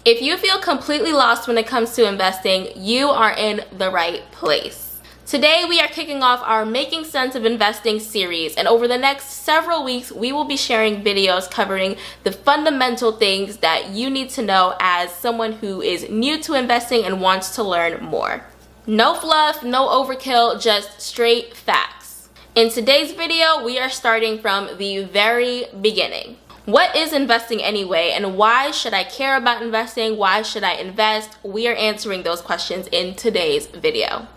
If you feel completely lost when it comes to investing, you are in the right place. Today we are kicking off our Making Sense of Investing series, and over the next several weeks we will be sharing videos covering the fundamental things that you need to know as someone who is new to investing and wants to learn more. No fluff, no overkill, just straight facts. In today's video, we are starting from the very beginning. What is investing anyway, and why should I care about investing? Why should I invest? We are answering those questions in today's video.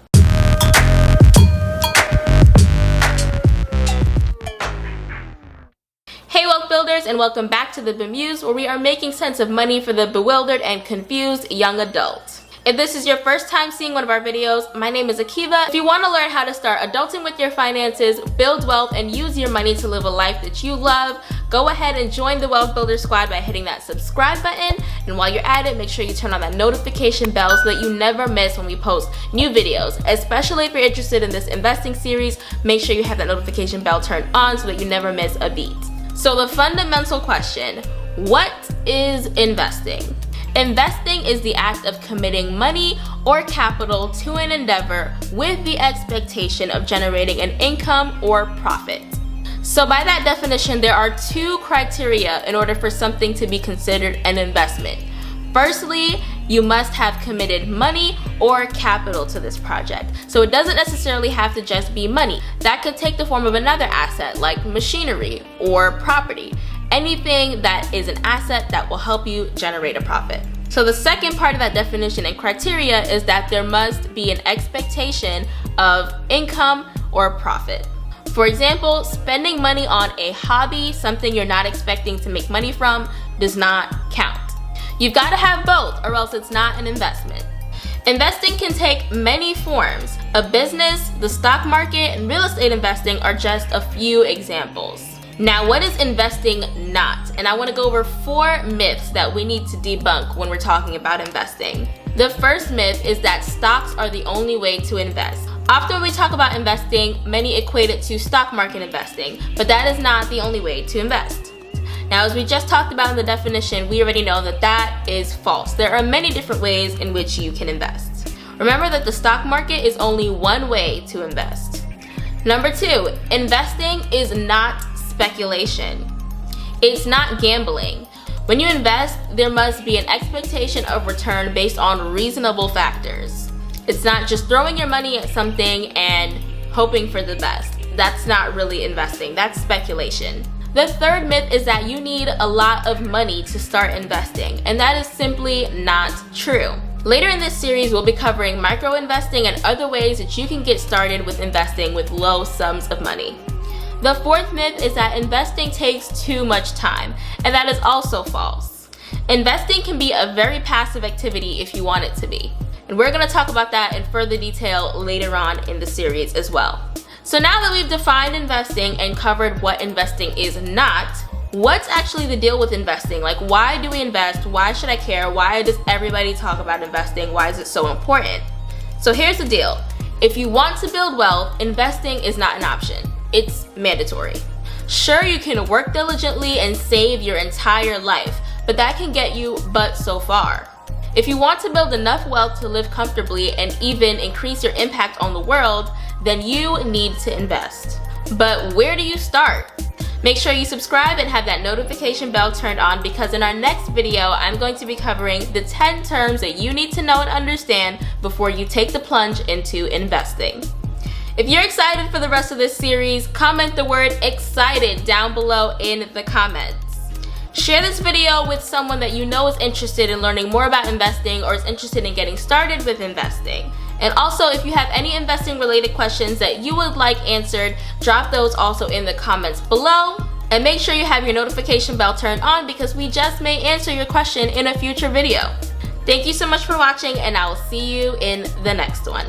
Hey wealth builders, and welcome back to The Bemused, where we are making sense of money for the bewildered and confused young adult. If this is your first time seeing one of our videos, my name is Akiva. If you want to learn how to start adulting with your finances, build wealth, and use your money to live a life that you love, go ahead and join the Wealth Builder Squad by hitting that subscribe button. And while you're at it, make sure you turn on that notification bell so that you never miss when we post new videos. Especially if you're interested in this investing series, make sure you have that notification bell turned on so that you never miss a beat. So the fundamental question, what is investing? Investing is the act of committing money or capital to an endeavor with the expectation of generating an income or profit. So by that definition, there are two criteria in order for something to be considered an investment. Firstly, you must have committed money or capital to this project. So it doesn't necessarily have to just be money. That could take the form of another asset like machinery or property. Anything that is an asset that will help you generate a profit. So the second part of that definition and criteria is that there must be an expectation of income or profit. For example, spending money on a hobby, something you're not expecting to make money from, does not count. You've got to have both, or else it's not an investment. Investing can take many forms. A business, the stock market, and real estate investing are just a few examples. Now, what is investing not? And I want to go over 4 myths that we need to debunk when we're talking about investing. The first myth is that stocks are the only way to invest. Often when we talk about investing, many equate it to stock market investing, but that is not the only way to invest. Now, as we just talked about in the definition, we already know that that is false. There are many different ways in which you can invest. Remember that the stock market is only one way to invest. Number 2, investing is not speculation. It's not gambling. When you invest, there must be an expectation of return based on reasonable factors. It's not just throwing your money at something and hoping for the best. That's not really investing, that's speculation. The third myth is that you need a lot of money to start investing, and that is simply not true. Later in this series, we'll be covering micro investing and other ways that you can get started with investing with low sums of money. The fourth myth is that investing takes too much time, and that is also false. Investing can be a very passive activity if you want it to be. And we're going to talk about that in further detail later on in the series as well. So now that we've defined investing and covered what investing is not, what's actually the deal with investing? Like, why do we invest? Why should I care? Why does everybody talk about investing? Why is it so important? So here's the deal. If you want to build wealth, investing is not an option. It's mandatory. Sure, you can work diligently and save your entire life, but that can get you but so far. If you want to build enough wealth to live comfortably and even increase your impact on the world, then you need to invest. But where do you start? Make sure you subscribe and have that notification bell turned on, because in our next video, I'm going to be covering the 10 terms that you need to know and understand before you take the plunge into investing. If you're excited for the rest of this series, comment the word excited down below in the comments. Share this video with someone that you know is interested in learning more about investing or is interested in getting started with investing. And also, if you have any investing related questions that you would like answered, drop those also in the comments below. And make sure you have your notification bell turned on, because we just may answer your question in a future video. Thank you so much for watching, and I will see you in the next one.